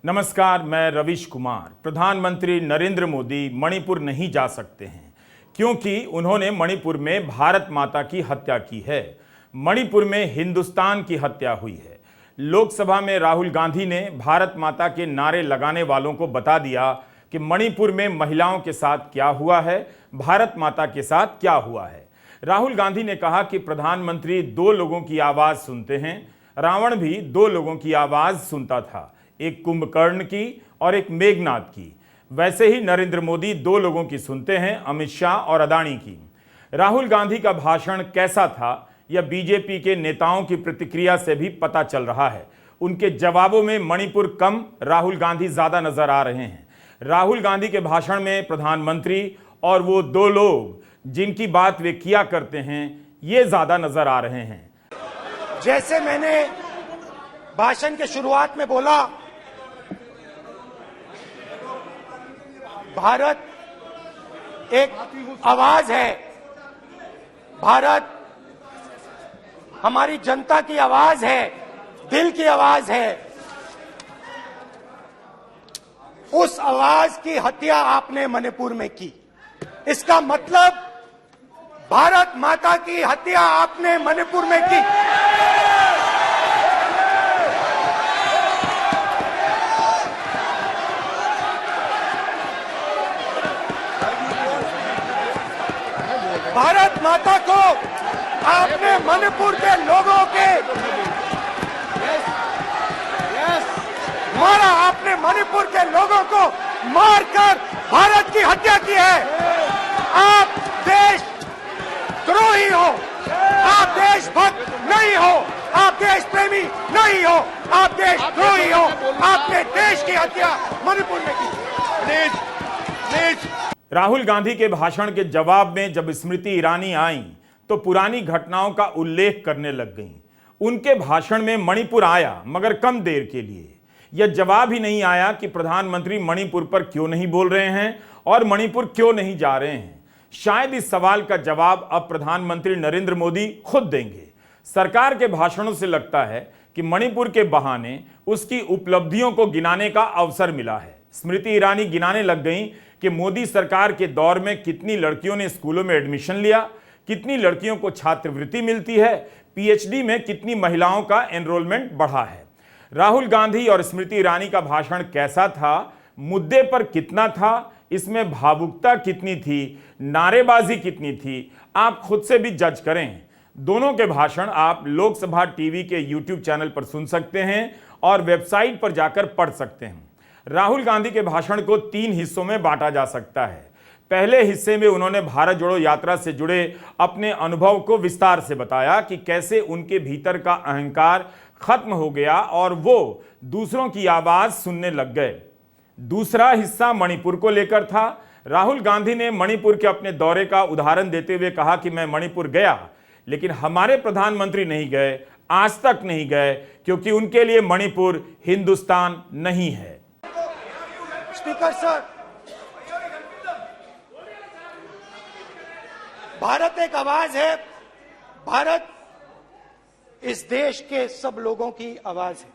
नमस्कार, मैं रवीश कुमार। प्रधानमंत्री नरेंद्र मोदी मणिपुर नहीं जा सकते हैं क्योंकि उन्होंने मणिपुर में भारत माता की हत्या की है। मणिपुर में हिंदुस्तान की हत्या हुई है। लोकसभा में राहुल गांधी ने भारत माता के नारे लगाने वालों को बता दिया कि मणिपुर में महिलाओं के साथ क्या हुआ है, भारत माता के साथ क्या हुआ है। राहुल गांधी ने कहा कि प्रधानमंत्री दो लोगों की आवाज सुनते हैं। रावण भी दो लोगों की आवाज सुनता था, एक कुंभकर्ण की और एक मेघनाद की। वैसे ही नरेंद्र मोदी दो लोगों की सुनते हैं, अमित शाह और अदानी की। राहुल गांधी का भाषण कैसा था यह बीजेपी के नेताओं की प्रतिक्रिया से भी पता चल रहा है। उनके जवाबों में मणिपुर कम, राहुल गांधी ज्यादा नजर आ रहे हैं। राहुल गांधी के भाषण में प्रधानमंत्री और वो दो लोग जिनकी बात वे किया करते हैं, ये ज्यादा नजर आ रहे हैं। जैसे मैंने भाषण के शुरुआत में बोला, भारत एक आवाज है। भारत हमारी जनता की आवाज है, दिल की आवाज है। उस आवाज की हत्या आपने मणिपुर में की। इसका मतलब भारत माता की हत्या आपने मणिपुर में की। भारत माता को आपने मणिपुर के लोगों के मारा। आपने मणिपुर के लोगों को मारकर भारत की हत्या की है। आप देशद्रोही हो, आप देशभक्त नहीं हो, आप देश प्रेमी नहीं हो, आप देशद्रोही हो। आपने देश की हत्या मणिपुर में की। प्लीज राहुल गांधी के भाषण के जवाब में जब स्मृति ईरानी आईं तो पुरानी घटनाओं का उल्लेख करने लग गईं। उनके भाषण में मणिपुर आया, मगर कम देर के लिए। यह जवाब ही नहीं आया कि प्रधानमंत्री मणिपुर पर क्यों नहीं बोल रहे हैं और मणिपुर क्यों नहीं जा रहे हैं। शायद इस सवाल का जवाब अब प्रधानमंत्री नरेंद्र मोदी खुद देंगे। सरकार के भाषणों से लगता है कि मणिपुर के बहाने उसकी उपलब्धियों को गिनाने का अवसर मिला है। स्मृति ईरानी गिनाने लग गईं कि मोदी सरकार के दौर में कितनी लड़कियों ने स्कूलों में एडमिशन लिया, कितनी लड़कियों को छात्रवृत्ति मिलती है, पीएचडी में कितनी महिलाओं का एनरोलमेंट बढ़ा है। राहुल गांधी और स्मृति ईरानी का भाषण कैसा था, मुद्दे पर कितना था, इसमें भावुकता कितनी थी, नारेबाजी कितनी थी, आप खुद से भी जज करें। दोनों के भाषण आप लोकसभा टीवी के यूट्यूब चैनल पर सुन सकते हैं और वेबसाइट पर जाकर पढ़ सकते हैं। राहुल गांधी के भाषण को 3 हिस्सों में बांटा जा सकता है। पहले हिस्से में उन्होंने भारत जोड़ो यात्रा से जुड़े अपने अनुभव को विस्तार से बताया कि कैसे उनके भीतर का अहंकार खत्म हो गया और वो दूसरों की आवाज सुनने लग गए। दूसरा हिस्सा मणिपुर को लेकर था। राहुल गांधी ने मणिपुर के अपने दौरे का उदाहरण देते हुए कहा कि मैं मणिपुर गया, लेकिन हमारे प्रधानमंत्री नहीं गए, आज तक नहीं गए, क्योंकि उनके लिए मणिपुर हिंदुस्तान नहीं है। स्पीकर सर, भारत एक आवाज है। भारत इस देश के सब लोगों की आवाज है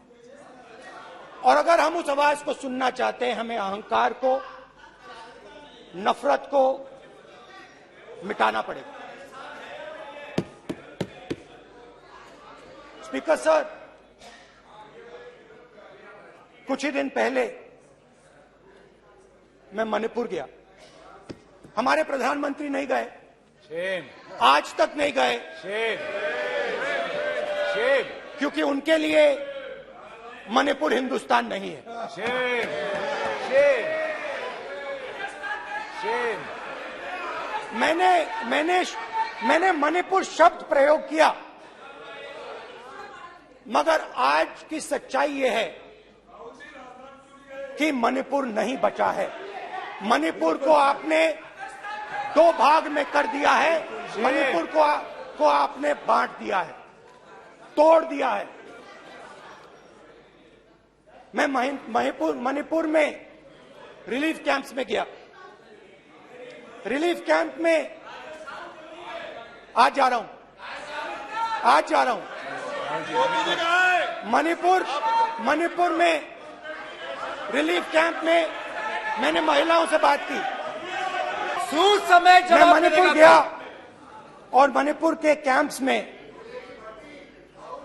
और अगर हम उस आवाज को सुनना चाहते हैं, हमें अहंकार को, नफरत को मिटाना पड़ेगा। स्पीकर सर, कुछ ही दिन पहले मैं मणिपुर गया। हमारे प्रधानमंत्री नहीं गए, आज तक नहीं गए, क्योंकि उनके लिए मणिपुर हिंदुस्तान नहीं है। मैंने मणिपुर शब्द प्रयोग किया, मगर आज की सच्चाई यह है कि मणिपुर नहीं बचा है। मणिपुर को आपने 2 भाग में कर दिया है। मणिपुर को आपने बांट दिया है, तोड़ दिया है। मैं मणिपुर में रिलीफ कैंप्स में गया। रिलीफ कैंप में आज जा रहा हूं। मणिपुर में रिलीफ कैंप में मैंने महिलाओं से बात की। समय मैं मणिपुर गया और मणिपुर के कैंप्स में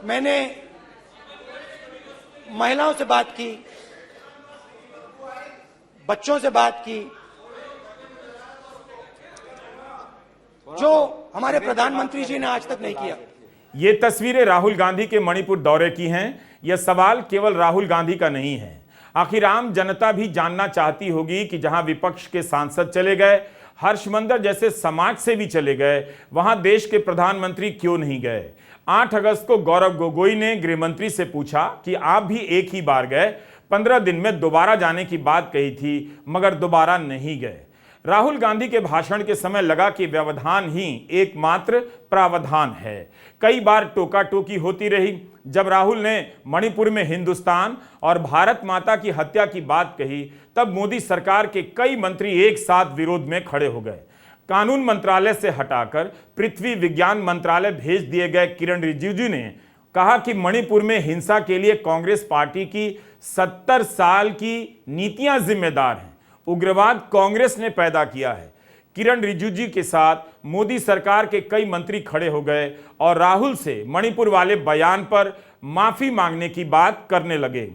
मैंने महिलाओं से बात की, बच्चों से बात की, जो हमारे प्रधानमंत्री जी ने आज तक नहीं किया। ये तस्वीरें राहुल गांधी के मणिपुर दौरे की हैं। यह सवाल केवल राहुल गांधी का नहीं है। आखिर आम जनता भी जानना चाहती होगी कि जहां विपक्ष के सांसद चले गए, हर्षमंदर जैसे समाज से भी चले गए, वहां देश के प्रधानमंत्री क्यों नहीं गए। 8 अगस्त को गौरव गोगोई ने गृहमंत्री से पूछा कि आप भी एक ही बार गए, 15 दिन में दोबारा जाने की बात कही थी, मगर दोबारा नहीं गए। राहुल गांधी के भाषण के समय लगा कि व्यवधान ही एकमात्र प्रावधान है। कई बार टोका टोकी होती रही। जब राहुल ने मणिपुर में हिंदुस्तान और भारत माता की हत्या की बात कही, तब मोदी सरकार के कई मंत्री एक साथ विरोध में खड़े हो गए। कानून मंत्रालय से हटाकर पृथ्वी विज्ञान मंत्रालय भेज दिए गए किरण रिजिजू ने कहा कि मणिपुर में हिंसा के लिए कांग्रेस पार्टी की 70 साल की नीतियां जिम्मेदार हैं। उग्रवाद कांग्रेस ने पैदा किया है। किरण रिजिजू के साथ मोदी सरकार के कई मंत्री खड़े हो गए और राहुल से मणिपुर वाले बयान पर माफी मांगने की बात करने लगे।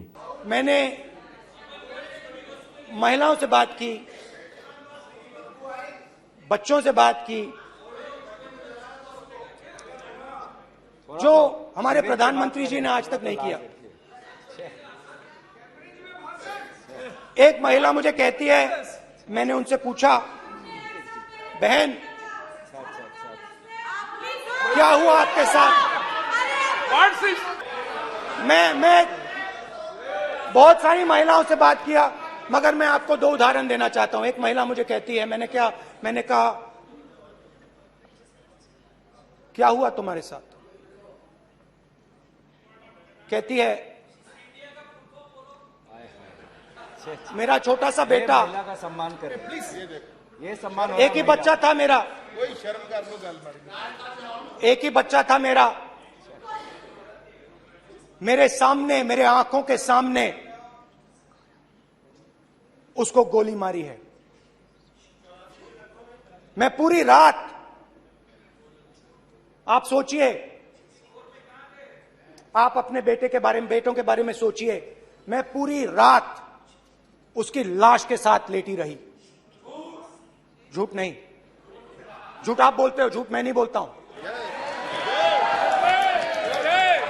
मैंने महिलाओं से बात की, बच्चों से बात की, जो हमारे प्रधानमंत्री जी ने आज तक नहीं किया। एक महिला मुझे कहती है, मैंने उनसे पूछा, बहन क्या हुआ आपके साथ। मैं बहुत सारी महिलाओं से बात किया, मगर मैं आपको 2 उदाहरण देना चाहता हूं। एक महिला मुझे कहती है, मैंने कहा क्या हुआ तुम्हारे साथ। कहती है, मेरा छोटा सा बेटा, महिला का सम्मान करें प्लीज। ये सम्मान एक ही बच्चा था मेरा, कोई शर्म कर लो गल एक ही बच्चा था मेरा, मेरे सामने, मेरे आंखों के सामने उसको गोली मारी है। मैं पूरी रात, आप सोचिए, आप अपने बेटों के बारे में सोचिए, मैं पूरी रात उसकी लाश के साथ लेटी रही। झूठ नहीं, झूठ आप बोलते हो, झूठ मैं नहीं बोलता हूं।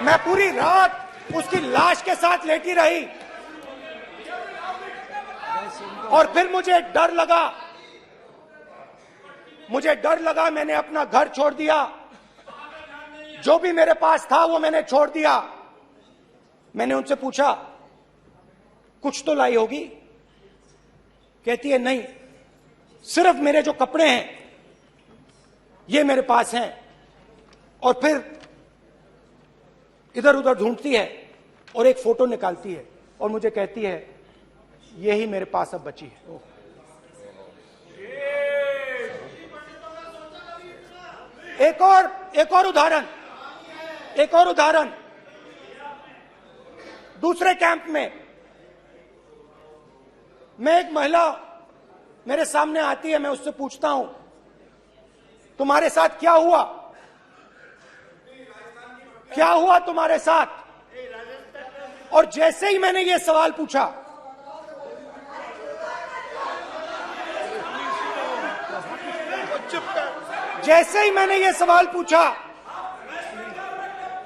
मैं पूरी रात उसकी लाश के साथ लेटी रही और फिर मुझे डर लगा, मैंने अपना घर छोड़ दिया, जो भी मेरे पास था वो मैंने छोड़ दिया। मैंने उनसे पूछा, कुछ तो लाई होगी। कहती है, नहीं, सिर्फ मेरे जो कपड़े हैं ये मेरे पास हैं। और फिर इधर उधर ढूंढती है और एक फोटो निकालती है और मुझे कहती है, यही मेरे पास अब बची है। एक और उदाहरण, दूसरे कैंप में मैं, एक महिला मेरे सामने आती है, मैं उससे पूछता हूं, तुम्हारे साथ क्या हुआ, क्या हुआ तुम्हारे साथ। और जैसे ही मैंने ये सवाल पूछा,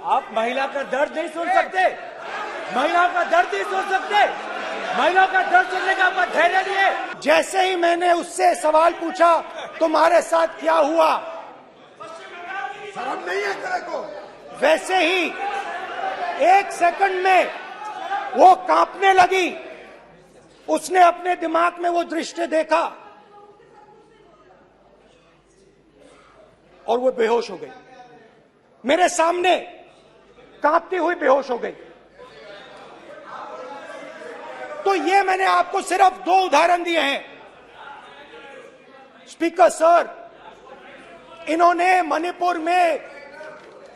आप महिला का दर्द नहीं सुन सकते, महिला का दर्द नहीं सुन सकते, महिला का दर्द सुनने का आपका धैर्य नहीं है। जैसे ही मैंने उससे सवाल पूछा, तुम्हारे साथ क्या हुआ, शर्म नहीं है तेरे को। वैसे ही 1 सेकंड में वो कांपने लगी। उसने अपने दिमाग में वो दृश्य देखा और वो बेहोश हो गई। मेरे सामने कांपती हुई बेहोश हो गई। तो ये मैंने आपको सिर्फ 2 उदाहरण दिए हैं। स्पीकर सर, इन्होंने मणिपुर में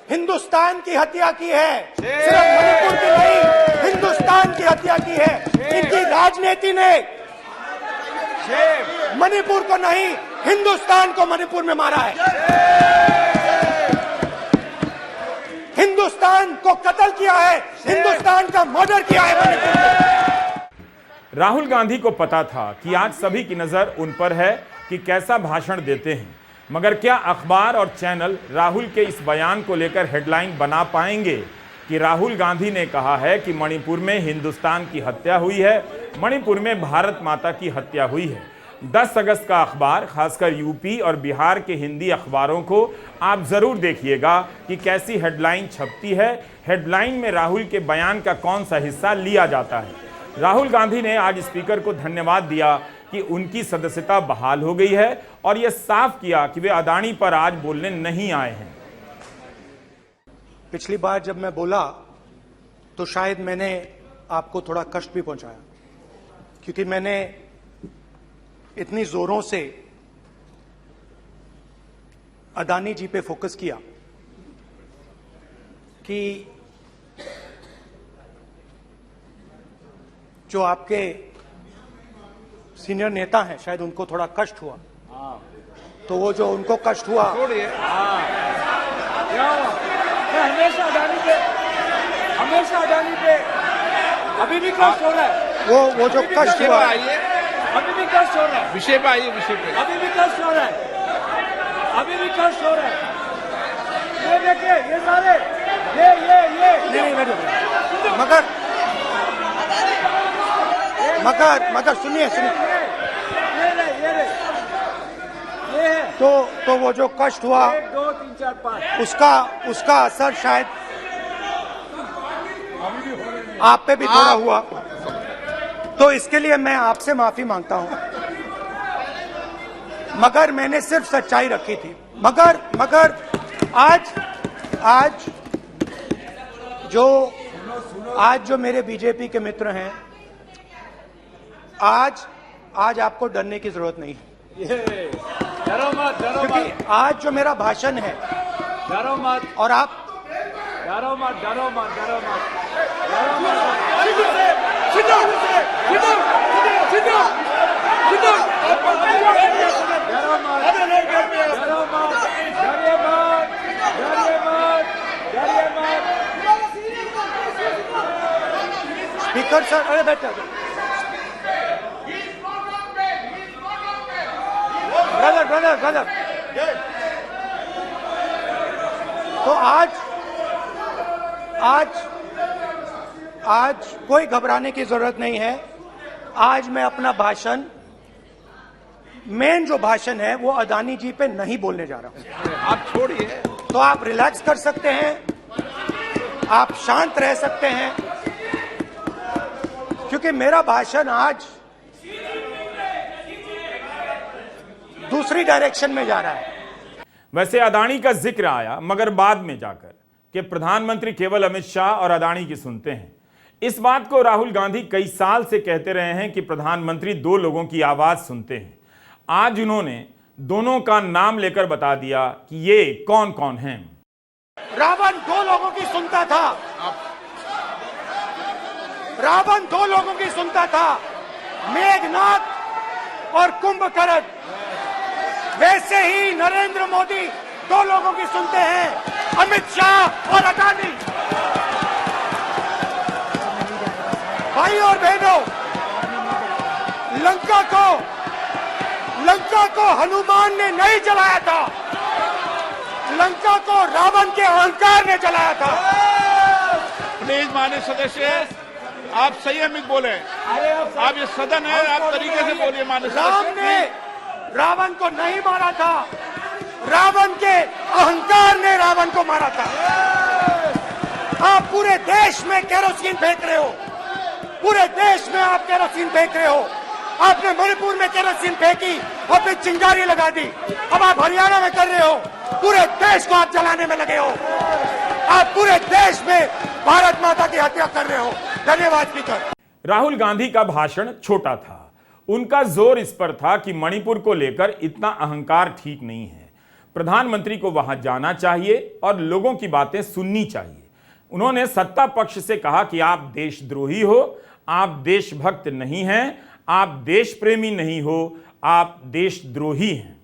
हिंदुस्तान की हत्या की है, सिर्फ मणिपुर की नहीं। हिंदुस्तान की हत्या की है। इनकी राजनीति ने मणिपुर को नहीं, हिंदुस्तान को मणिपुर में मारा है। हिंदुस्तान को कत्ल किया है, हिंदुस्तान का मर्डर किया है मणिपुर में। राहुल गांधी को पता था कि आज सभी की नजर उन पर है कि कैसा भाषण देते हैं, मगर क्या अखबार और चैनल राहुल के इस बयान को लेकर हेडलाइन बना पाएंगे कि राहुल गांधी ने कहा है कि मणिपुर में हिंदुस्तान की हत्या हुई है, मणिपुर में भारत माता की हत्या हुई है। 10 अगस्त का अखबार, खासकर यूपी और बिहार के हिंदी अखबारों को आप जरूर देखिएगा कि कैसी हेडलाइन छपती है, हेडलाइन में राहुल के बयान का कौन सा हिस्सा लिया जाता है। राहुल गांधी ने आज स्पीकर को धन्यवाद दिया कि उनकी सदस्यता बहाल हो गई है और यह साफ किया कि वे अदानी पर आज बोलने नहीं आए हैं। पिछली बार जब मैं बोला तो शायद मैंने आपको थोड़ा कष्ट भी पहुंचाया, क्योंकि मैंने इतनी जोरों से अदानी जी पे फोकस किया कि जो आपके सीनियर नेता हैं शायद उनको थोड़ा कष्ट हुआ। तो वो जो उनको कष्ट हुआ, हमेशा अडानी पे अभी भी कष्ट हो रहा है। वो जो कष्ट हुआ, अभी भी कष्ट हो रहा है। विषय पे आइए, विषय पे। अभी भी कष्ट हो रहा है। अभी भी कष्ट हो रहा है। ये देखिए, ये सारे नहीं मगर सुनिए ये है। तो वो जो कष्ट हुआ 1 2 3 4 5 उसका असर शायद आप पे भी थोड़ा हुआ। तो इसके लिए मैं आपसे माफी मांगता हूं, मगर मैंने सिर्फ सच्चाई रखी थी। मगर आज जो मेरे बीजेपी के मित्र हैं, आज आपको डरने की जरूरत नहीं है, डरो मत, क्योंकि आज जो मेरा भाषण है, डरो मत, और आप डरो मत। स्पीकर सर, अरे बैठो ब्रदर। तो आज कोई घबराने की जरूरत नहीं है। आज मैं अपना भाषण, मेन जो भाषण है वो अदानी जी पे नहीं बोलने जा रहा हूं। आप छोड़िए, तो आप रिलैक्स कर सकते हैं, आप शांत रह सकते हैं, क्योंकि मेरा भाषण आज दूसरी डायरेक्शन में जा रहा है। वैसे अदानी का जिक्र आया, मगर बाद में जाकर कि प्रधानमंत्री केवल अमित शाह और अदानी की सुनते हैं। इस बात को राहुल गांधी कई साल से कहते रहे हैं कि प्रधानमंत्री 2 लोगों की आवाज सुनते हैं। आज उन्होंने दोनों का नाम लेकर बता दिया कि ये कौन कौन हैं। रावण 2 लोगों की सुनता था, रावण 2 लोगों की सुनता था, मेघनाथ और कुंभकर्ण। वैसे ही नरेंद्र मोदी 2 लोगों की सुनते हैं, अमित शाह और अदानी। भाई और बहनों, लंका को हनुमान ने नहीं जलाया था, लंका को रावण के अहंकार ने जलाया था। प्लीज माननीय सदस्य, आप संयमित बोले। आप ये सदन है, आप तरीके से बोलिए। माननीय राम सदस्य, ने रावण को नहीं मारा था, रावण के अहंकार ने रावण को मारा था। आप पूरे देश में केरोसिन फेंक रहे हो, पूरे देश में आप केरोसिन फेंक रहे हो। आपने मणिपुर में केरोसिन फेंकी, अपनी चिंगारी लगा दी। अब आप हरियाणा में कर रहे हो, पूरे देश को आप जलाने में लगे हो। आप पूरे देश में भारत माता की हत्या कर रहे हो। धन्यवाद स्पीकर। राहुल गांधी का भाषण छोटा था, उनका जोर इस पर था कि मणिपुर को लेकर इतना अहंकार ठीक नहीं है। प्रधानमंत्री को वहां जाना चाहिए और लोगों की बातें सुननी चाहिए। उन्होंने सत्ता पक्ष से कहा कि आप देशद्रोही हो, आप देशभक्त नहीं हैं, आप देश प्रेमी नहीं हो, आप देशद्रोही हैं।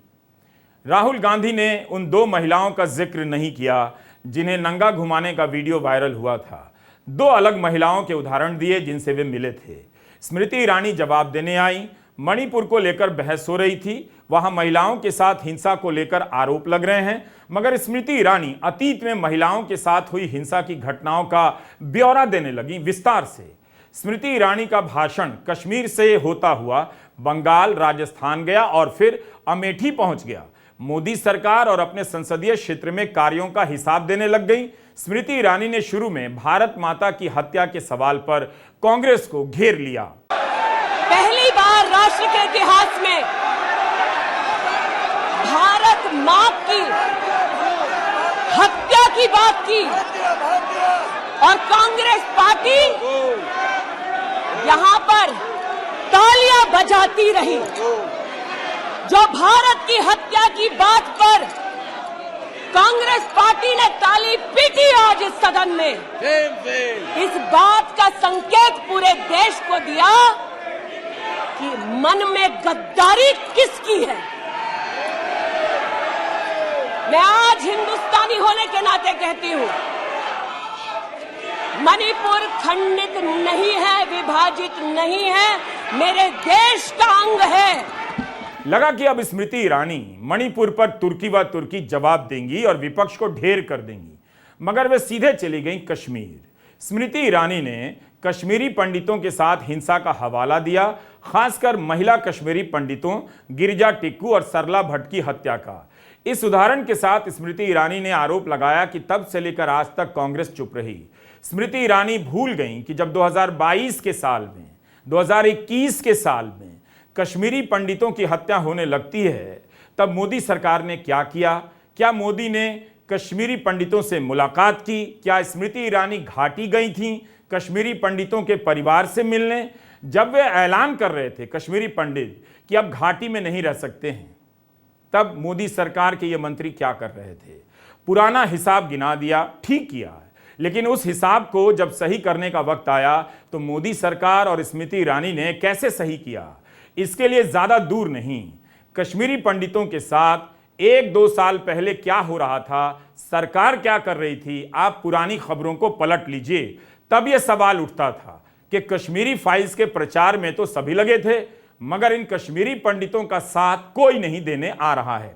राहुल गांधी ने उन 2 महिलाओं का जिक्र नहीं किया जिन्हें नंगा घुमाने का वीडियो वायरल हुआ था। 2 अलग महिलाओं के उदाहरण दिए जिनसे वे मिले थे। स्मृति ईरानी जवाब देने आई। मणिपुर को लेकर बहस हो रही थी, वहां महिलाओं के साथ हिंसा को लेकर आरोप लग रहे हैं, मगर स्मृति ईरानी अतीत में महिलाओं के साथ हुई हिंसा की घटनाओं का ब्यौरा देने लगी विस्तार से। स्मृति ईरानी का भाषण कश्मीर से होता हुआ बंगाल, राजस्थान गया और फिर अमेठी पहुंच गया। मोदी सरकार और अपने संसदीय क्षेत्र में कार्यों का हिसाब देने लग गई। स्मृति ईरानी ने शुरू में भारत माता की हत्या के सवाल पर कांग्रेस को घेर लिया। पहली बार राष्ट्र के इतिहास में भारत मां की हत्या की बात की और कांग्रेस पार्टी यहां पर तालियां बजाती रही। जो भारत की हत्या की बात पर कांग्रेस पार्टी ने ताली पीटी आज इस सदन में, इस बात का संकेत पूरे देश को दिया कि मन में गद्दारी किसकी है। मैं आज हिंदुस्तानी होने के नाते कहती हूं, मणिपुर खंडित नहीं है, विभाजित नहीं है, मेरे देश का अंग है। लगा कि अब स्मृति ईरानी मणिपुर पर तुर्की व तुर्की जवाब देंगी और विपक्ष को ढेर कर देंगी, मगर वे सीधे चली गईं कश्मीर। स्मृति ईरानी ने कश्मीरी पंडितों के साथ हिंसा का हवाला दिया, खासकर महिला कश्मीरी पंडितों गिरिजा टिक्कू और सरला भट्ट की हत्या का। इस उदाहरण के साथ स्मृति ईरानी ने आरोप लगाया कि तब से लेकर आज तक कांग्रेस चुप रही। स्मृति ईरानी भूल गईं कि जब 2022 के साल में, 2021 के साल में कश्मीरी पंडितों की हत्या होने लगती है, तब मोदी सरकार ने क्या किया। क्या मोदी ने कश्मीरी पंडितों से मुलाकात की? क्या स्मृति ईरानी घाटी गई थीं कश्मीरी पंडितों के परिवार से मिलने? जब वे ऐलान कर रहे थे कश्मीरी पंडित कि अब घाटी में नहीं रह सकते हैं, तब मोदी सरकार के ये मंत्री क्या कर रहे थे? पुराना हिसाब गिना दिया, ठीक किया, लेकिन उस हिसाब को जब सही करने का वक्त आया तो मोदी सरकार और स्मृति ईरानी ने कैसे सही किया? इसके लिए ज्यादा दूर नहीं, कश्मीरी पंडितों के साथ 1-2 साल पहले क्या हो रहा था, सरकार क्या कर रही थी, आप पुरानी खबरों को पलट लीजिए। तब यह सवाल उठता था कि कश्मीरी फाइल्स के प्रचार में तो सभी लगे थे, मगर इन कश्मीरी पंडितों का साथ कोई नहीं देने आ रहा है।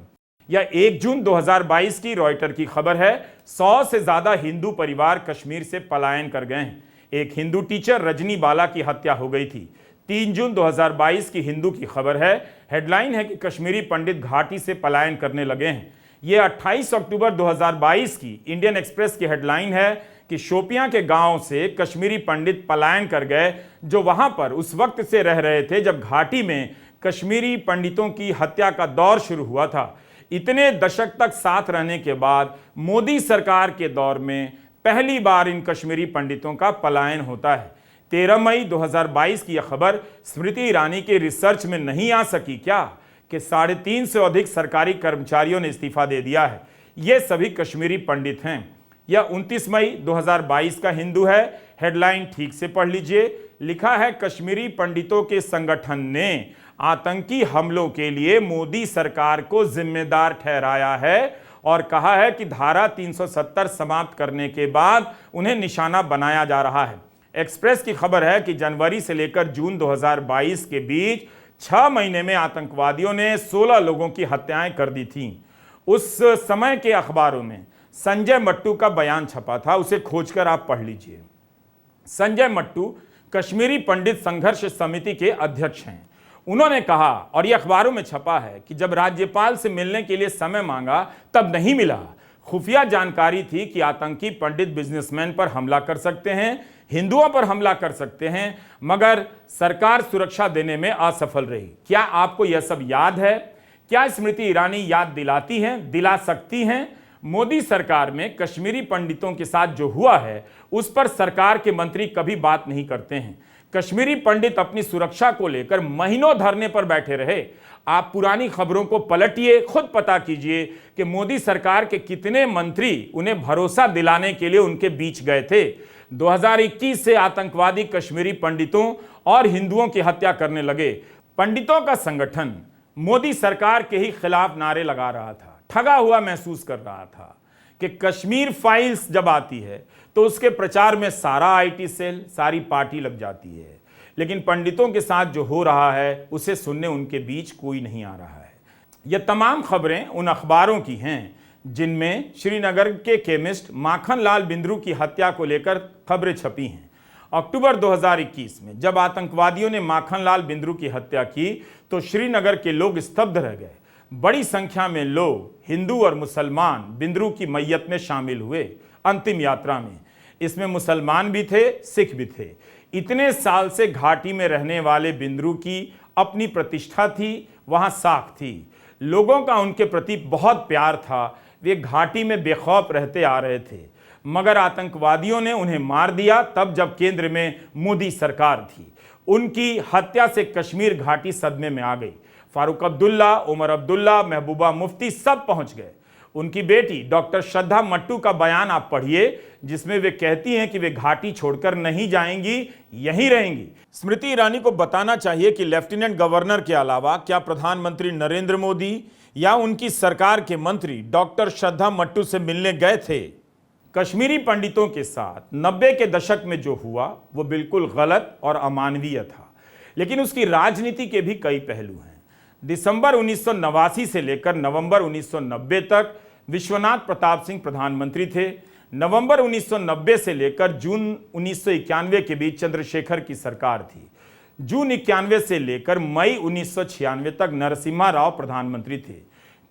यह 1 जून 2022 की रॉयटर की खबर है। 100 से ज्यादा हिंदू परिवार कश्मीर से पलायन कर गए हैं। एक हिंदू टीचर रजनी बाला की हत्या हो गई थी। 3 जून 2022 की हिंदू की खबर है। हेडलाइन है कि कश्मीरी पंडित घाटी से पलायन करने लगे हैं। यह 28 अक्टूबर 2022 की इंडियन एक्सप्रेस की हेडलाइन है कि शोपियां के गांव से कश्मीरी पंडित पलायन कर गए, जो वहां पर उस वक्त से रह रहे थे जब घाटी में कश्मीरी पंडितों की हत्या का दौर शुरू हुआ था। इतने दशक तक साथ रहने के बाद मोदी सरकार के दौर में पहली बार इन कश्मीरी पंडितों का पलायन होता है। 13 मई 2022 की यह खबर स्मृति ईरानी के रिसर्च में नहीं आ सकी क्या कि 3.5 से अधिक सरकारी कर्मचारियों ने इस्तीफा दे दिया है। ये सभी कश्मीरी पंडित हैं। यह 29 मई 2022 का हिंदू है। हेडलाइन ठीक से पढ़ लीजिए। लिखा है, कश्मीरी पंडितों के संगठन ने आतंकी हमलों के लिए मोदी सरकार को जिम्मेदार ठहराया है और कहा है कि धारा 370 समाप्त करने के बाद उन्हें निशाना बनाया जा रहा है। एक्सप्रेस की खबर है कि जनवरी से लेकर जून 2022 के बीच 6 महीने में आतंकवादियों ने 16 लोगों की हत्याएं कर दी थीं। उस समय के अखबारों में संजय मट्टू का बयान छपा था, उसे खोजकर आप पढ़ लीजिए। संजय मट्टू कश्मीरी पंडित संघर्ष समिति के अध्यक्ष हैं। उन्होंने कहा, और यह अखबारों में छपा है, कि जब राज्यपाल से मिलने के लिए समय मांगा तब नहीं मिला। खुफिया जानकारी थी कि आतंकी पंडित बिजनेसमैन पर हमला कर सकते हैं, हिंदुओं पर हमला कर सकते हैं, मगर सरकार सुरक्षा देने में असफल रही। क्या आपको यह सब याद है? क्या स्मृति ईरानी याद दिलाती हैं, दिला सकती हैं? मोदी सरकार में कश्मीरी पंडितों के साथ जो हुआ है उस पर सरकार के मंत्री कभी बात नहीं करते हैं। कश्मीरी पंडित अपनी सुरक्षा को लेकर महीनों धरने पर बैठे रहे। आप पुरानी खबरों को पलटिए, खुद पता कीजिए कि मोदी सरकार के कितने मंत्री उन्हें भरोसा दिलाने के लिए उनके बीच गए थे। 2021 से आतंकवादी कश्मीरी पंडितों और हिंदुओं की हत्या करने लगे। पंडितों का संगठन मोदी सरकार के ही खिलाफ नारे लगा रहा था, ठगा हुआ महसूस कर रहा था कि कश्मीर फाइल्स जब आती है तो उसके प्रचार में सारा आईटी सेल, सारी पार्टी लग जाती है। लेकिन पंडितों के साथ जो हो रहा है उसे सुनने उनके बीच कोई नहीं आ रहा है। यह तमाम खबरें उन अखबारों की हैं जिनमें श्रीनगर के केमिस्ट माखन लाल बिंद्रू की हत्या को लेकर खबरें छपी हैं। अक्टूबर 2021 में जब आतंकवादियों ने माखन लाल बिंद्रू की हत्या की तो श्रीनगर के लोग स्तब्ध रह गए। बड़ी संख्या में लोग, हिंदू और मुसलमान, बिंद्रू की मैयत में शामिल हुए अंतिम यात्रा में। इसमें मुसलमान भी थे, सिख भी थे। इतने साल से घाटी में रहने वाले बिंद्रू की अपनी प्रतिष्ठा थी, वहां साख थी, लोगों का उनके प्रति बहुत प्यार था। वे घाटी में बेखौफ रहते आ रहे थे, मगर आतंकवादियों ने उन्हें मार दिया तब जब केंद्र में मोदी सरकार थी। उनकी हत्या से कश्मीर घाटी सदमे में आ गई। फारूक अब्दुल्ला, उमर अब्दुल्ला, महबूबा मुफ्ती सब पहुंच गए। उनकी बेटी डॉक्टर श्रद्धा मट्टू का बयान आप पढ़िए, जिसमें वे कहती हैं कि वे घाटी छोड़कर नहीं जाएंगी, यहीं रहेंगी। स्मृति ईरानी को बताना चाहिए कि लेफ्टिनेंट गवर्नर के अलावा क्या प्रधानमंत्री नरेंद्र मोदी या उनकी सरकार के मंत्री डॉक्टर श्रद्धा मट्टू से मिलने गए थे? कश्मीरी पंडितों के साथ 90 के दशक में जो हुआ वो बिल्कुल गलत और अमानवीय था, लेकिन उसकी राजनीति के भी कई पहलू हैं। दिसंबर 1989 से लेकर नवंबर 1990 तक विश्वनाथ प्रताप सिंह प्रधानमंत्री थे। नवंबर 1990 से लेकर जून 1991 के बीच चंद्रशेखर की सरकार थी। जून 91 से लेकर मई 1996 तक नरसिम्हा राव प्रधानमंत्री थे।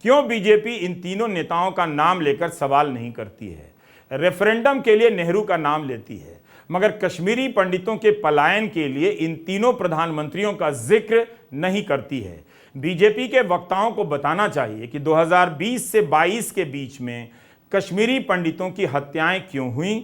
क्यों बीजेपी इन तीनों नेताओं का नाम लेकर सवाल नहीं करती है? रेफरेंडम के लिए नेहरू का नाम लेती है, मगर कश्मीरी पंडितों के पलायन के लिए इन तीनों प्रधानमंत्रियों का जिक्र नहीं करती है। बीजेपी के वक्ताओं को बताना चाहिए कि 2020 से 22 के बीच में कश्मीरी पंडितों की हत्याएं क्यों हुई,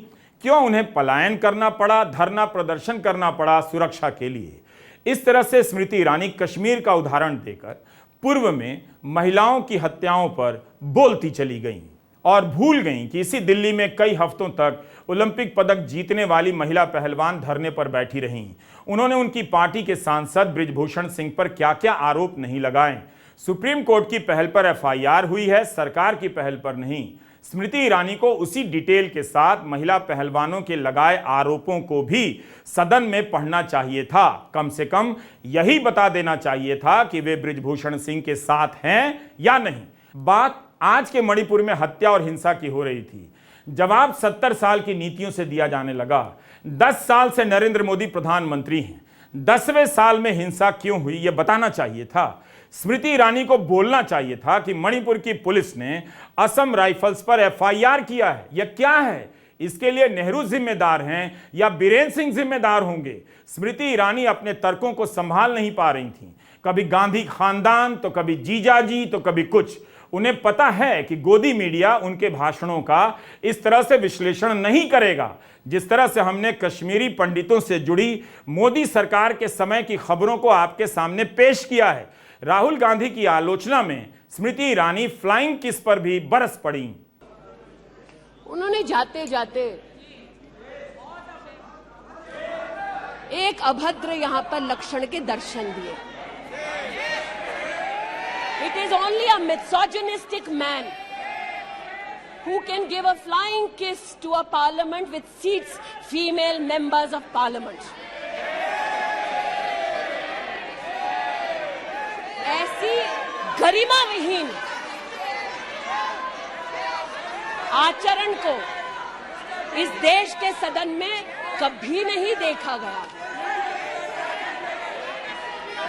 क्यों उन्हें पलायन करना पड़ा, धरना प्रदर्शन करना पड़ा सुरक्षा के लिए। इस तरह से स्मृति ईरानी कश्मीर का उदाहरण देकर पूर्व में महिलाओं की हत्याओं पर बोलती चली गईं और भूल गईं कि इसी दिल्ली में कई हफ्तों तक ओलंपिक पदक जीतने वाली महिला पहलवान धरने पर बैठी रहीं। उन्होंने उनकी पार्टी के सांसद बृजभूषण सिंह पर क्या क्या आरोप नहीं लगाए। सुप्रीम कोर्ट की पहल पर एफआईआर हुई है, सरकार की पहल पर नहीं। स्मृति ईरानी को उसी डिटेल के साथ महिला पहलवानों के लगाए आरोपों को भी सदन में पढ़ना चाहिए था। कम से कम यही बता देना चाहिए था कि वे बृजभूषण सिंह के साथ हैं या नहीं। बात आज के मणिपुर में हत्या और हिंसा की हो रही थी। जवाब 70 साल की नीतियों से दिया जाने लगा। 10 साल से नरेंद्र मोदी प्रधानमंत्री हैं। 10वें साल में हिंसा क्यों हुई यह बताना चाहिए था। स्मृति ईरानी को बोलना चाहिए था कि मणिपुर की पुलिस ने असम राइफल्स पर एफआईआर किया है। यह क्या है? इसके लिए नेहरू जिम्मेदार हैं या बीरेन्द्र सिंह जिम्मेदार होंगे? स्मृति ईरानी अपने तर्कों को संभाल नहीं पा रही थी। कभी गांधी खानदान, तो कभी जीजाजी, तो कभी कुछ। उन्हें पता है कि गोदी मीडिया उनके भाषणों का इस तरह से विश्लेषण नहीं करेगा जिस तरह से हमने कश्मीरी पंडितों से जुड़ी मोदी सरकार के समय की खबरों को आपके सामने पेश किया है। राहुल गांधी की आलोचना में स्मृति ईरानी फ्लाइंग किस पर भी बरस पड़ी। उन्होंने जाते जाते एक अभद्र यहां पर लक्षण के दर्शन दिए। It is only a misogynistic man who can give a flying kiss to a parliament which seats female members of parliament. ऐसी गरिमा विहीन आचरण को इस देश के सदन में कभी नहीं देखा गया।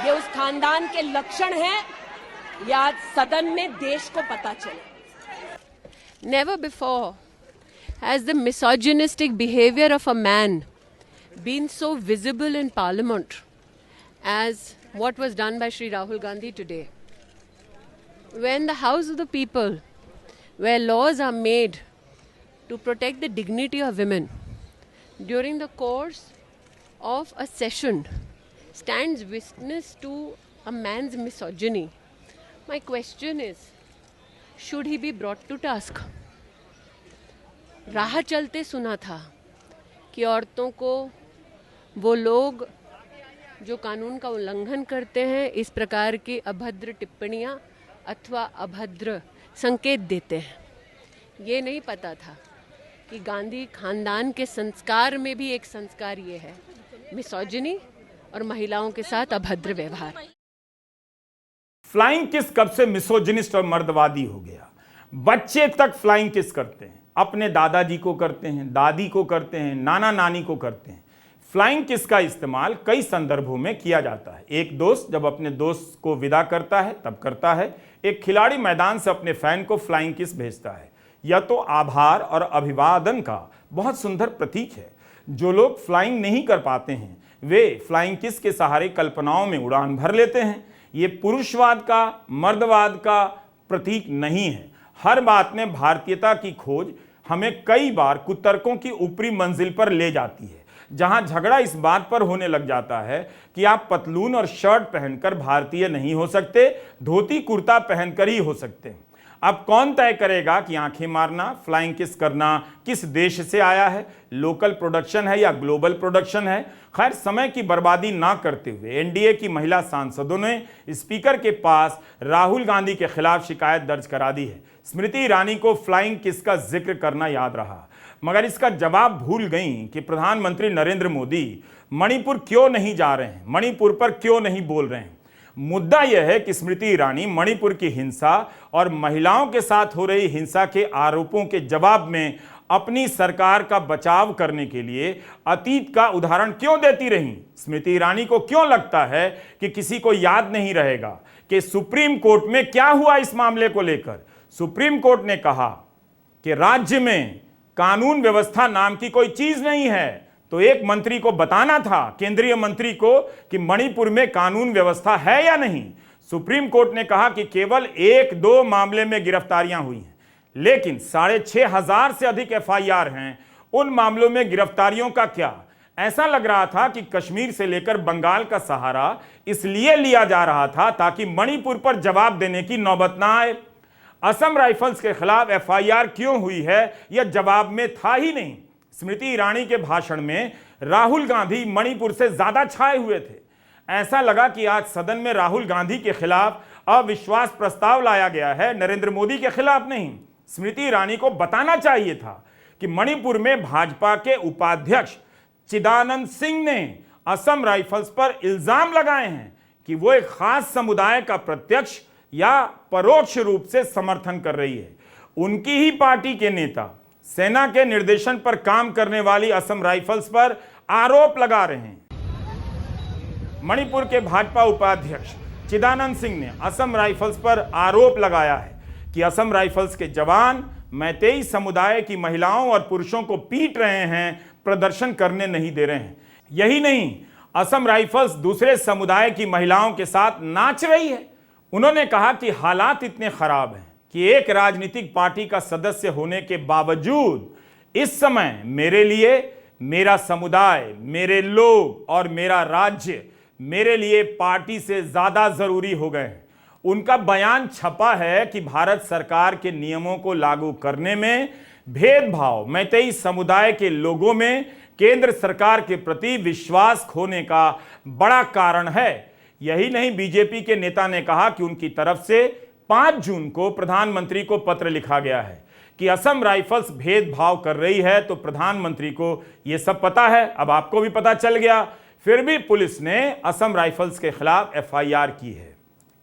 ये उस खानदान के लक्षण हैं, या आज सदन में देश को पता चले। Never before has the misogynistic behavior of a man been so visible in Parliament as what was done by Shri Rahul Gandhi today. When the House of the People, where laws are made to protect the dignity of women, during the course of a session stands witness to a man's misogyny. My question is, should he be brought to task? राह चलते सुना था कि औरतों को वो लोग जो कानून का उल्लंघन करते हैं इस प्रकार की अभद्र टिप्पणियां अथवा अभद्र संकेत देते हैं। ये नहीं पता था कि गांधी खानदान के संस्कार में भी एक संस्कार ये है, मिसोजिनी और महिलाओं के साथ अभद्र व्यवहार। फ्लाइंग किस कब से मिसोजिनिस्ट और मर्दवादी हो गया? बच्चे तक फ्लाइंग किस करते हैं, अपने दादाजी को करते हैं, दादी को करते हैं, नाना नानी को करते हैं। फ्लाइंग किस का इस्तेमाल कई संदर्भों में किया जाता है। एक दोस्त जब अपने दोस्त को विदा करता है तब करता है। एक खिलाड़ी मैदान से अपने फैन को फ्लाइंग किस भेजता है। यह तो आभार और अभिवादन का बहुत सुंदर प्रतीक है। जो लोग फ्लाइंग नहीं कर पाते हैं वे फ्लाइंग किस के सहारे कल्पनाओं में उड़ान भर लेते हैं। ये पुरुषवाद का, मर्दवाद का प्रतीक नहीं है। हर बात में भारतीयता की खोज हमें कई बार कुतर्कों की ऊपरी मंजिल पर ले जाती है, जहां झगड़ा इस बात पर होने लग जाता है कि आप पतलून और शर्ट पहनकर भारतीय नहीं हो सकते, धोती कुर्ता पहनकर ही हो सकते हैं। अब कौन तय करेगा कि आंखें मारना, फ्लाइंग किस करना किस देश से आया है, लोकल प्रोडक्शन है या ग्लोबल प्रोडक्शन है? खैर, समय की बर्बादी ना करते हुए एनडीए की महिला सांसदों ने स्पीकर के पास राहुल गांधी के खिलाफ शिकायत दर्ज करा दी है। स्मृति ईरानी को फ्लाइंग किस का जिक्र करना याद रहा, मगर इसका जवाब भूल गईं कि प्रधानमंत्री नरेंद्र मोदी मणिपुर क्यों नहीं जा रहे हैं, मणिपुर पर क्यों नहीं बोल रहे हैं। मुद्दा यह है कि स्मृति ईरानी मणिपुर की हिंसा और महिलाओं के साथ हो रही हिंसा के आरोपों के जवाब में अपनी सरकार का बचाव करने के लिए अतीत का उदाहरण क्यों देती रहीं। स्मृति ईरानी को क्यों लगता है कि किसी को याद नहीं रहेगा कि सुप्रीम कोर्ट में क्या हुआ इस मामले को लेकर। सुप्रीम कोर्ट ने कहा कि राज्य में कानून व्यवस्था नाम की कोई चीज नहीं है, तो एक मंत्री को बताना था, केंद्रीय मंत्री को, कि मणिपुर में कानून व्यवस्था है या नहीं। सुप्रीम कोर्ट ने कहा कि केवल 1-2 मामले में गिरफ्तारियां हुई हैं, लेकिन 6,500 से अधिक एफआईआर हैं। उन मामलों में गिरफ्तारियों का क्या? ऐसा लग रहा था कि कश्मीर से लेकर बंगाल का सहारा इसलिए लिया जा रहा था ताकि मणिपुर पर जवाब देने की नौबत ना आए। असम राइफल्स के खिलाफ एफआईआर क्यों हुई है यह जवाब में था ही नहीं। स्मृति ईरानी के भाषण में राहुल गांधी मणिपुर से ज्यादा छाए हुए थे। ऐसा लगा कि आज सदन में राहुल गांधी के खिलाफ अविश्वास प्रस्ताव लाया गया है, नरेंद्र मोदी के खिलाफ नहीं। स्मृति ईरानी को बताना चाहिए था कि मणिपुर में भाजपा के उपाध्यक्ष चिदानंद सिंह ने असम राइफल्स पर इल्जाम लगाए हैं कि वो एक खास समुदाय का प्रत्यक्ष या परोक्ष रूप से समर्थन कर रही है। उनकी ही पार्टी के नेता सेना के निर्देशन पर काम करने वाली असम राइफल्स पर आरोप लगा रहे हैं। मणिपुर के भाजपा उपाध्यक्ष चिदानंद सिंह ने असम राइफल्स पर आरोप लगाया है कि असम राइफल्स के जवान मैतेई समुदाय की महिलाओं और पुरुषों को पीट रहे हैं, प्रदर्शन करने नहीं दे रहे हैं। यही नहीं, असम राइफल्स दूसरे समुदाय की महिलाओं के साथ नाच रही है। उन्होंने कहा कि हालात इतने खराब हैं कि एक राजनीतिक पार्टी का सदस्य होने के बावजूद इस समय मेरे लिए मेरा समुदाय, मेरे लोग और मेरा राज्य मेरे लिए पार्टी से ज्यादा जरूरी हो गए हैं। उनका बयान छपा है कि भारत सरकार के नियमों को लागू करने में भेदभाव मैतेई समुदाय के लोगों में केंद्र सरकार के प्रति विश्वास खोने का बड़ा कारण है। यही नहीं, बीजेपी के नेता ने कहा कि उनकी तरफ से 5 जून को प्रधानमंत्री को पत्र लिखा गया है कि असम राइफल्स भेदभाव कर रही है, तो प्रधानमंत्री को यह सब पता है, अब आपको भी पता चल गया। फिर भी पुलिस ने असम राइफल्स के खिलाफ एफआईआर की है।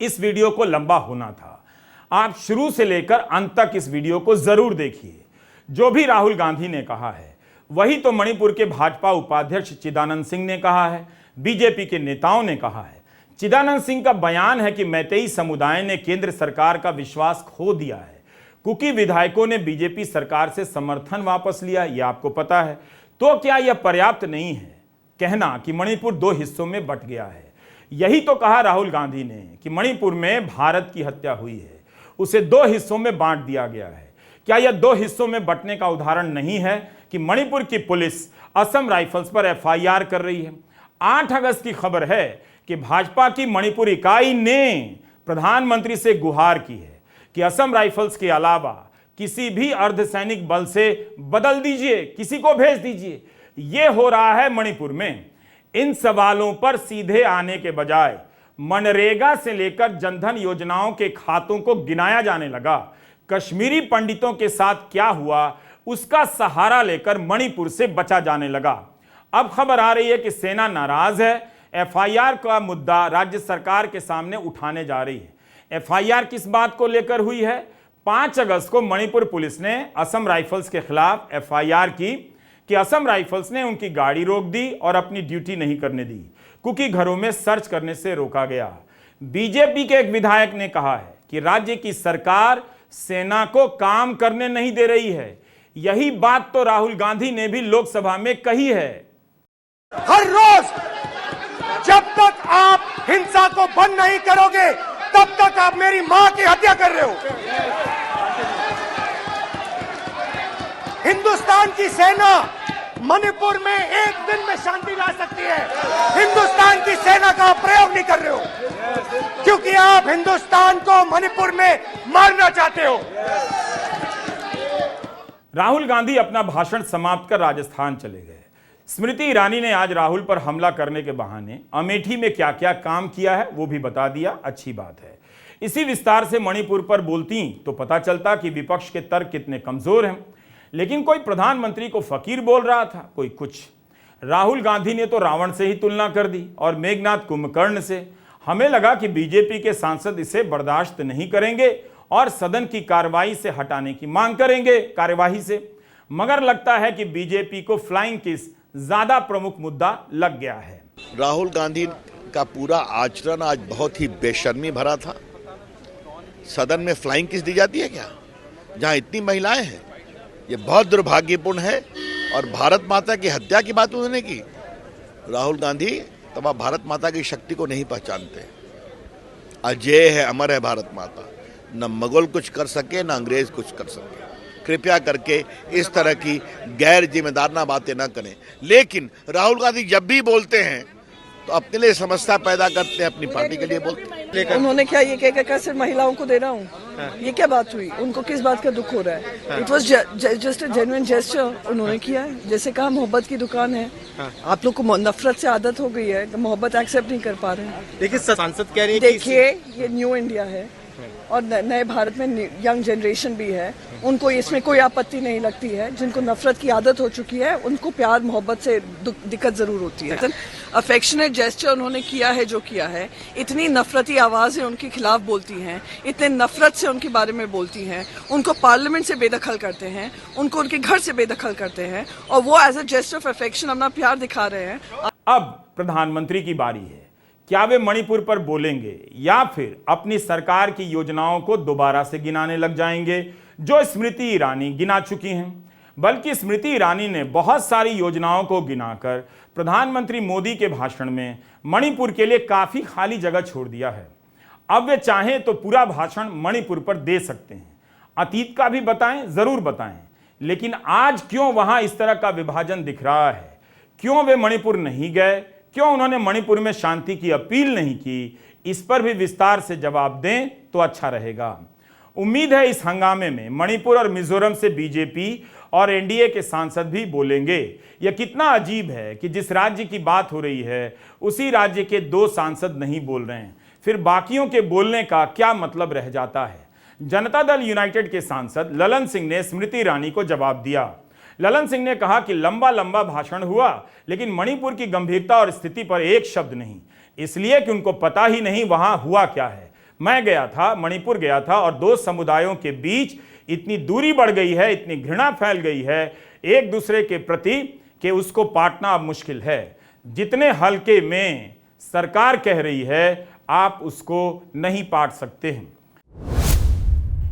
इस वीडियो को लंबा होना था, आप शुरू से लेकर अंत तक इस वीडियो को जरूर देखिए। जो भी राहुल गांधी ने कहा है वही तो मणिपुर के भाजपा उपाध्यक्ष चिदानंद सिंह ने कहा है, बीजेपी के नेताओं ने कहा है। चिदानंद सिंह का बयान है कि मैतेई समुदाय ने केंद्र सरकार का विश्वास खो दिया है। कुकी विधायकों ने बीजेपी सरकार से समर्थन वापस लिया, यह आपको पता है। तो क्या यह पर्याप्त नहीं है कहना कि मणिपुर 2 हिस्सों में बंट गया है? यही तो कहा राहुल गांधी ने कि मणिपुर में भारत की हत्या हुई है, उसे 2 हिस्सों में बांट दिया गया है। क्या यह 2 हिस्सों में बंटने का उदाहरण नहीं है कि मणिपुर की पुलिस असम राइफल्स पर एफआईआर कर रही है? 8 अगस्त की खबर है कि भाजपा की मणिपुर इकाई ने प्रधानमंत्री से गुहार की है कि असम राइफल्स के अलावा किसी भी अर्धसैनिक बल से बदल दीजिए, किसी को भेज दीजिए। यह हो रहा है मणिपुर में। इन सवालों पर सीधे आने के बजाय मनरेगा से लेकर जनधन योजनाओं के खातों को गिनाया जाने लगा। कश्मीरी पंडितों के साथ क्या हुआ उसका सहारा लेकर मणिपुर से बचा जाने लगा। अब खबर आ रही है कि सेना नाराज है, एफआईआर का मुद्दा राज्य सरकार के सामने उठाने जा रही है। एफआईआर किस बात को लेकर हुई है? 5 अगस्त को मणिपुर पुलिस ने असम राइफल्स के खिलाफ एफआईआर की कि असम राइफल्स ने उनकी गाड़ी रोक दी और अपनी ड्यूटी नहीं करने दी, क्योंकि घरों में सर्च करने से रोका गया। बीजेपी के एक विधायक ने कहा है कि राज्य की सरकार सेना को काम करने नहीं दे रही है। यही बात तो राहुल गांधी ने भी लोकसभा में कही है। हर रोज जब तक आप हिंसा को बंद नहीं करोगे तब तक आप मेरी मां की हत्या कर रहे हो। हिंदुस्तान की सेना मणिपुर में एक दिन में शांति ला सकती है। हिंदुस्तान की सेना का प्रयोग नहीं कर रहे हो क्योंकि आप हिंदुस्तान को मणिपुर में मारना चाहते हो। राहुल गांधी अपना भाषण समाप्त कर राजस्थान चले गए। स्मृति ईरानी ने आज राहुल पर हमला करने के बहाने अमेठी में क्या क्या काम किया है वो भी बता दिया। अच्छी बात है। इसी विस्तार से मणिपुर पर बोलती तो पता चलता कि विपक्ष के तर्क कितने कमजोर हैं। लेकिन कोई प्रधानमंत्री को फकीर बोल रहा था, कोई कुछ। राहुल गांधी ने तो रावण से ही तुलना कर दी और मेघनाथ कुंभकर्ण से। हमें लगा कि बीजेपी के सांसद इसे बर्दाश्त नहीं करेंगे और सदन की कार्रवाई से हटाने की मांग करेंगे कार्यवाही से, मगर लगता है कि बीजेपी को फ्लाइंग किस ज्यादा प्रमुख मुद्दा लग गया है। राहुल गांधी का पूरा आचरण आज बहुत ही बेशर्मी भरा था। सदन में फ्लाइंग किस दी जाती है क्या, जहां इतनी महिलाएं हैं? ये बहुत दुर्भाग्यपूर्ण है। और भारत माता की हत्या की बात उन्होंने की। राहुल गांधी तब आप भारत माता की शक्ति को नहीं पहचानते। अजय है, अमर है भारत माता। न मुगल कुछ कर सके, न अंग्रेज कुछ कर सके। कृपया करके इस तरह की गैर जिम्मेदार ना बातें ना करें। लेकिन राहुल गांधी जब भी बोलते हैं तो अपने लिए समस्या पैदा करते हैं, अपनी पार्टी के लिए बोलते हैं। उन्होंने क्या ये कहकर सिर्फ महिलाओं को दे रहा हूँ, ये क्या बात हुई? उनको किस बात का दुख हो रहा है? It was just a genuine gesture उन्होंने किया है। जैसे कहा मोहब्बत की दुकान है, आप लोग को नफरत से आदत हो गई है तो मोहब्बत एक्सेप्ट नहीं कर पा रहे हैं। देखिए सांसद कह रही है, देखिए ये न्यू इंडिया है और नए भारत में यंग जनरेशन भी है, उनको इसमें कोई आपत्ति नहीं लगती है। जिनको नफरत की आदत हो चुकी है उनको प्यार मोहब्बत से दिक्कत जरूर होती है। अफेक्शनेट जेस्चर उन्होंने किया है जो किया है। इतनी नफरती आवाजें उनके खिलाफ बोलती हैं, इतने नफरत से उनके बारे में बोलती हैं, उनको पार्लियामेंट से बेदखल करते हैं, उनको उनके घर से बेदखल करते हैं और वो as a gesture of affection अपना प्यार दिखा रहे हैं। अब प्रधानमंत्री की बारी है। क्या वे मणिपुर पर बोलेंगे या फिर अपनी सरकार की योजनाओं को दोबारा से गिनाने लग जाएंगे जो स्मृति ईरानी गिना चुकी हैं? बल्कि स्मृति ईरानी ने बहुत सारी योजनाओं को गिनाकर प्रधानमंत्री मोदी के भाषण में मणिपुर के लिए काफी खाली जगह छोड़ दिया है। अब वे चाहें तो पूरा भाषण मणिपुर पर दे सकते हैं। अतीत का भी बताएं, जरूर बताएं, लेकिन आज क्यों वहां इस तरह का विभाजन दिख रहा है? क्यों वे मणिपुर नहीं गए? क्यों उन्होंने मणिपुर में शांति की अपील नहीं की? इस पर भी विस्तार से जवाब दें तो अच्छा रहेगा। उम्मीद है इस हंगामे में मणिपुर और मिजोरम से बीजेपी और एनडीए के सांसद भी बोलेंगे। यह कितना अजीब है कि जिस राज्य की बात हो रही है उसी राज्य के 2 सांसद नहीं बोल रहे हैं, फिर बाकियों के बोलने का क्या मतलब रह जाता है? जनता दल यूनाइटेड के सांसद ललन सिंह ने स्मृति ईरानी को जवाब दिया। ललन सिंह ने कहा कि लंबा लंबा भाषण हुआ लेकिन मणिपुर की गंभीरता और स्थिति पर एक शब्द नहीं, इसलिए कि उनको पता ही नहीं वहां हुआ क्या है। मैं गया था, मणिपुर गया था और 2 समुदायों के बीच इतनी दूरी बढ़ गई है, इतनी घृणा फैल गई है एक दूसरे के प्रति कि उसको पाटना अब मुश्किल है। जितने हल्के में सरकार कह रही है आप उसको नहीं पाट सकते हैं।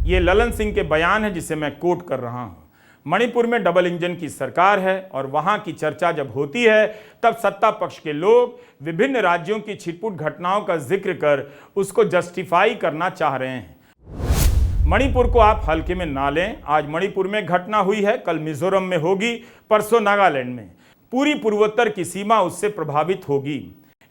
ये ललन सिंह के बयान है जिसे मैं कोट कर रहा हूं। मणिपुर में डबल इंजन की सरकार है और वहां की चर्चा जब होती है तब सत्ता पक्ष के लोग विभिन्न राज्यों की छिटपुट घटनाओं का जिक्र कर उसको जस्टिफाई करना चाह रहे हैं। मणिपुर को आप हल्के में ना लें। आज मणिपुर में घटना हुई है, कल मिजोरम में होगी, परसों नागालैंड में। पूरी पूर्वोत्तर की सीमा उससे प्रभावित होगी।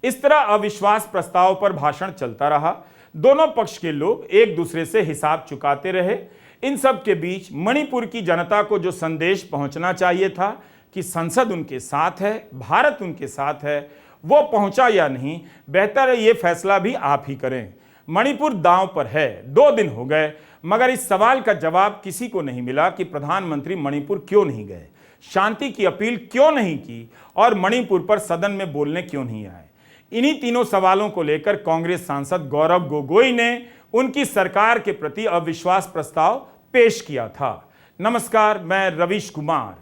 इस तरह अविश्वास प्रस्ताव पर भाषण चलता रहा। दोनों पक्ष के लोग एक दूसरे से हिसाब चुकाते रहे। इन सब के बीच मणिपुर की जनता को जो संदेश पहुंचना चाहिए था कि संसद उनके साथ है, भारत उनके साथ है, वो पहुंचा या नहीं, बेहतर है ये फैसला भी आप ही करें। मणिपुर दांव पर है। 2 दिन हो गए, मगर इस सवाल का जवाब किसी को नहीं मिला कि प्रधानमंत्री मणिपुर क्यों नहीं गए, शांति की अपील क्यों नहीं की और मणिपुर पर सदन में बोलने क्यों नहीं आए। इन्हीं तीनों सवालों को लेकर कांग्रेस सांसद गौरव गोगोई ने उनकी सरकार के प्रति अविश्वास प्रस्ताव पेश किया था। नमस्कार, मैं रवीश कुमार।